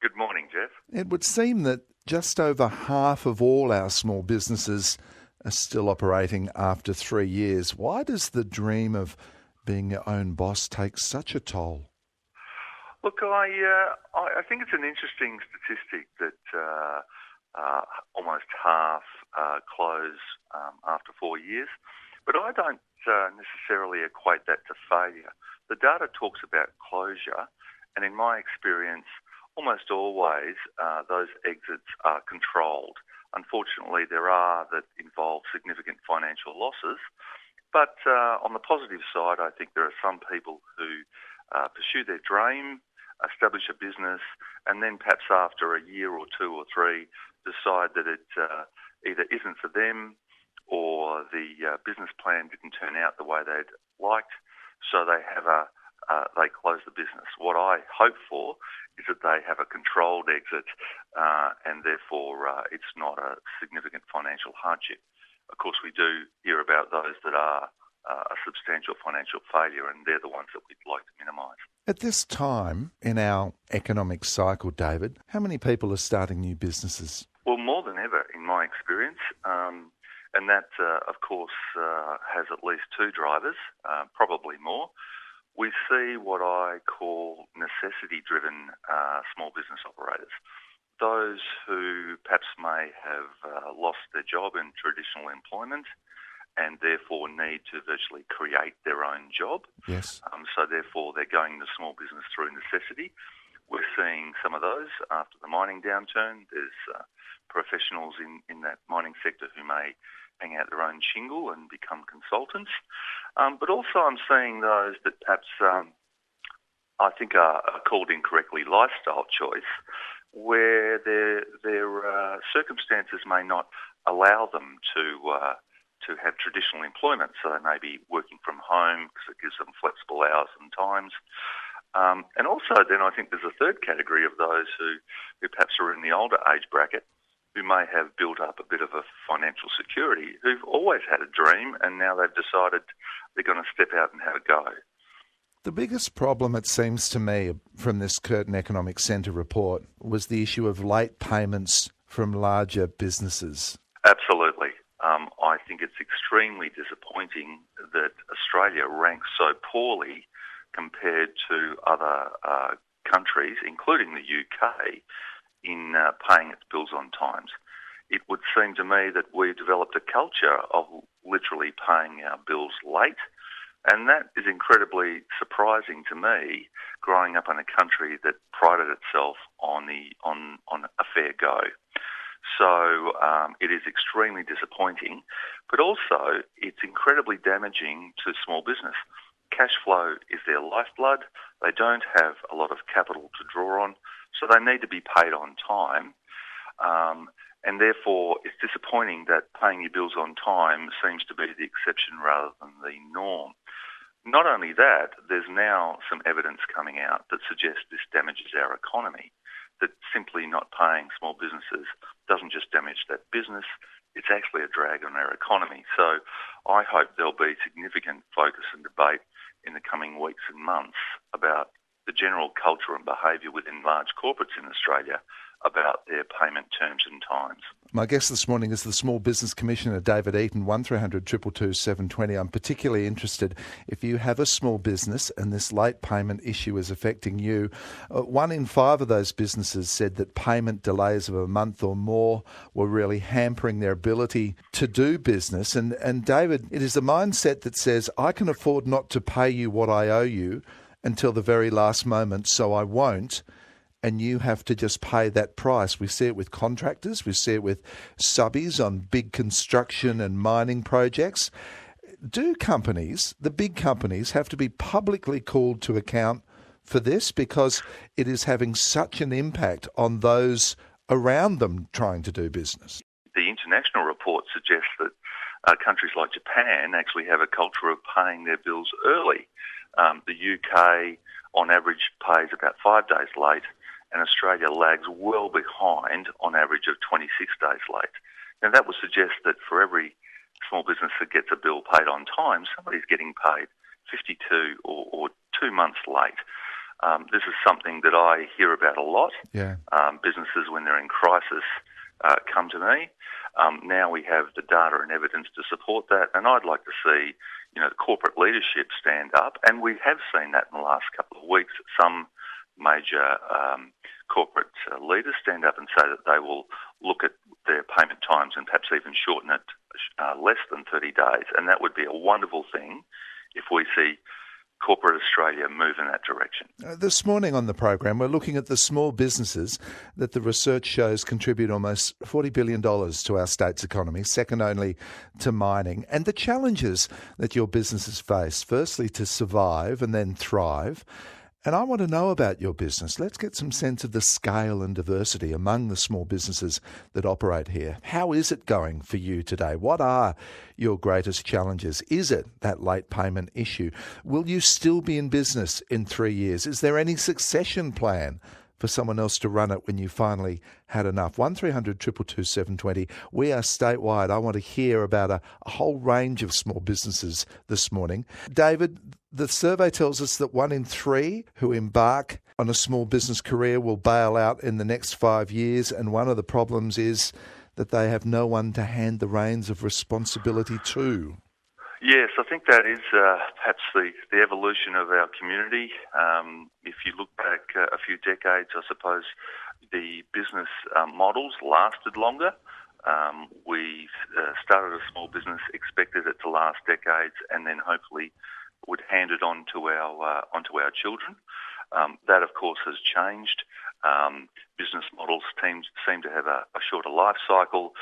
Good morning, Geoff. It would seem that just over half of all our small businesses are still operating after 3 years. Why does the dream of being your own boss take such a toll? Look, I think it's an interesting statistic that almost half close after 4 years, but I don't necessarily equate that to failure. The data talks about closure, and in my experience, almost always those exits are controlled. Unfortunately, there are that involve significant financial losses, but on the positive side, I think there are some people who pursue their dream, establish a business, and then perhaps after a year or two or three decide that it either isn't for them or the business plan didn't turn out the way they'd liked, so they have they close the business. What I hope for is that they have a controlled exit and therefore it's not a significant financial hardship. Of course, we do hear about those that are a substantial financial failure, and they're the ones that we'd like to minimise. At this time in our economic cycle, David, how many people are starting new businesses? Well, more than ever, in my experience, and that, of course, has at least two drivers, probably more. We see what I call necessity-driven small business operators, those who perhaps may have lost their job in traditional employment and therefore need to virtually create their own job. Yes. So therefore they're going into small business through necessity. We're seeing some of those after the mining downturn. There's professionals in that mining sector who may hang out their own shingle and become consultants. But also I'm seeing those that perhaps I think are called incorrectly lifestyle choice, where their circumstances may not allow them to have traditional employment. So they may be working from home because it gives them flexible hours and times. And also then I think there's a third category of those who perhaps are in the older age bracket, who may have built up a bit of a financial security, who've always had a dream and now they've decided they're going to step out and have a go. The biggest problem, it seems to me, from this Curtin Economics Centre report was the issue of late payments from larger businesses. Absolutely. I think it's extremely disappointing that Australia ranks so poorly compared to other countries, including the UK, in paying its bills on time. It would seem to me that we've developed a culture of literally paying our bills late, and that is incredibly surprising to me, growing up in a country that prided itself on a fair go. So it is extremely disappointing, but also it's incredibly damaging to small business. Cash flow is their lifeblood. They don't have a lot of capital to draw on, so they need to be paid on time. And therefore, it's disappointing that paying your bills on time seems to be the exception rather than the norm. Not only that, there's now some evidence coming out that suggests this damages our economy, that simply not paying small businesses doesn't just damage that business, it's actually a drag on our economy. So I hope there'll be significant focus and debate in the coming weeks and months about the general culture and behaviour within large corporates in Australia about their payment terms and times. My guest this morning is the Small Business Commissioner, David Eaton, 1300 222 720. I'm particularly interested if you have a small business and this late payment issue is affecting you. 1 in 5 of those businesses said that payment delays of a month or more were really hampering their ability to do business. And David, it is a mindset that says, I can afford not to pay you what I owe you until the very last moment, so I won't. And you have to just pay that price. We see it with contractors. We see it with subbies on big construction and mining projects. Do companies, the big companies, have to be publicly called to account for this because it is having such an impact on those around them trying to do business? The international report suggests that countries like Japan actually have a culture of paying their bills early. The UK, on average, pays about 5 days late, and Australia lags well behind on average of 26 days late. Now that would suggest that for every small business that gets a bill paid on time, somebody's getting paid 52 or 2 months late. This is something that I hear about a lot. Yeah. Businesses, when they're in crisis, come to me. Now we have the data and evidence to support that, and I'd like to see, the corporate leadership stand up, and we have seen that in the last couple of weeks. Some major corporate leaders stand up and say that they will look at their payment times and perhaps even shorten it less than 30 days, and that would be a wonderful thing if we see corporate Australia move in that direction. This morning on the program, we're looking at the small businesses that the research shows contribute almost $40 billion to our state's economy, second only to mining, and the challenges that your businesses face, firstly to survive and then thrive. And I want to know about your business. Let's get some sense of the scale and diversity among the small businesses that operate here. How is it going for you today? What are your greatest challenges? Is it that late payment issue? Will you still be in business in 3 years? Is there any succession plan for someone else to run it when you finally had enough? 1300 222 720. We are statewide. I want to hear about a whole range of small businesses this morning. David, the survey tells us that 1 in 3 who embark on a small business career will bail out in the next 5 years, and one of the problems is that they have no one to hand the reins of responsibility to. Yes, I think that is perhaps the evolution of our community. If you look back a few decades, I suppose the business models lasted longer. We started a small business, expected it to last decades, and then hopefully would hand it on to our children. That, of course, has changed. Business models seem to have a shorter life cycle.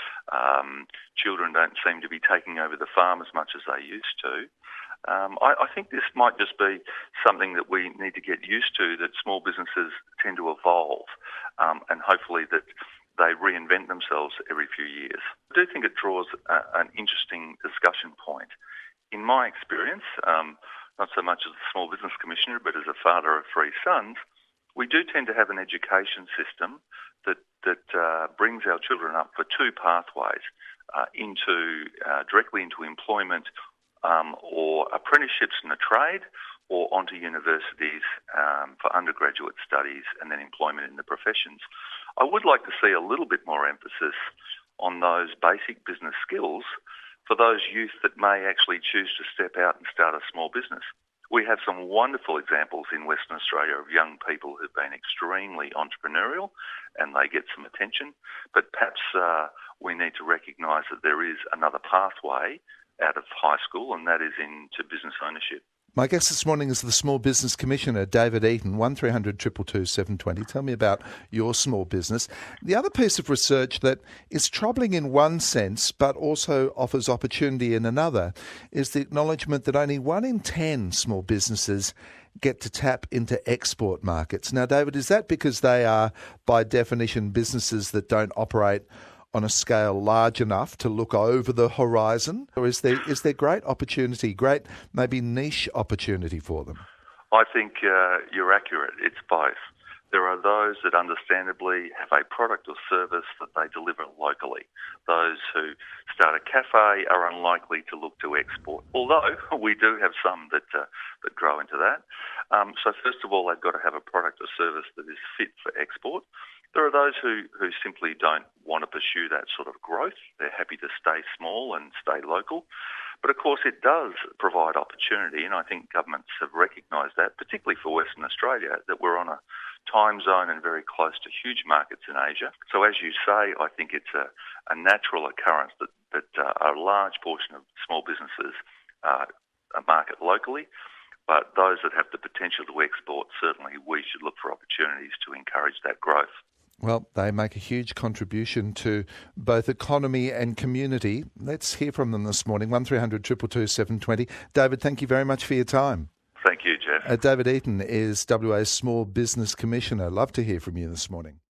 Children don't seem to be taking over the farm as much as they used to. I think this might just be something that we need to get used to, that small businesses tend to evolve, and hopefully that they reinvent themselves every few years. I do think it draws an interesting discussion point. In my experience, not so much as a small business commissioner, but as a father of 3 sons, we do tend to have an education system that brings our children up for 2 pathways, directly into employment or apprenticeships in a trade, or onto universities for undergraduate studies and then employment in the professions. I would like to see a little bit more emphasis on those basic business skills for those youth that may actually choose to step out and start a small business. We have some wonderful examples in Western Australia of young people who've been extremely entrepreneurial, and they get some attention, but perhaps we need to recognise that there is another pathway out of high school, and that is into business ownership. My guest this morning is the Small Business Commissioner, David Eaton. 1300 222 720. Tell me about your small business. The other piece of research that is troubling in one sense, but also offers opportunity in another, is the acknowledgement that only 1 in 10 small businesses get to tap into export markets. Now, David, is that because they are, by definition, businesses that don't operate on a scale large enough to look over the horizon? Or is there great opportunity, great maybe niche opportunity for them? I think you're accurate. It's both. There are those that understandably have a product or service that they deliver locally. Those who start a cafe are unlikely to look to export, although we do have some that grow into that. So first of all, they've got to have a product or service that is fit for export. There are those who simply don't want to pursue that sort of growth. They're happy to stay small and stay local. But of course it does provide opportunity, and I think governments have recognised that, particularly for Western Australia, that we're on a time zone and very close to huge markets in Asia. So as you say, I think it's a natural occurrence that a large portion of small businesses market locally, but those that have the potential to export, certainly we should look for opportunities to encourage that growth. Well, they make a huge contribution to both economy and community. Let's hear from them this morning. 1300 222 720. David, thank you very much for your time. Thank you, Geoff. David Eaton is WA's Small Business Commissioner. Love to hear from you this morning.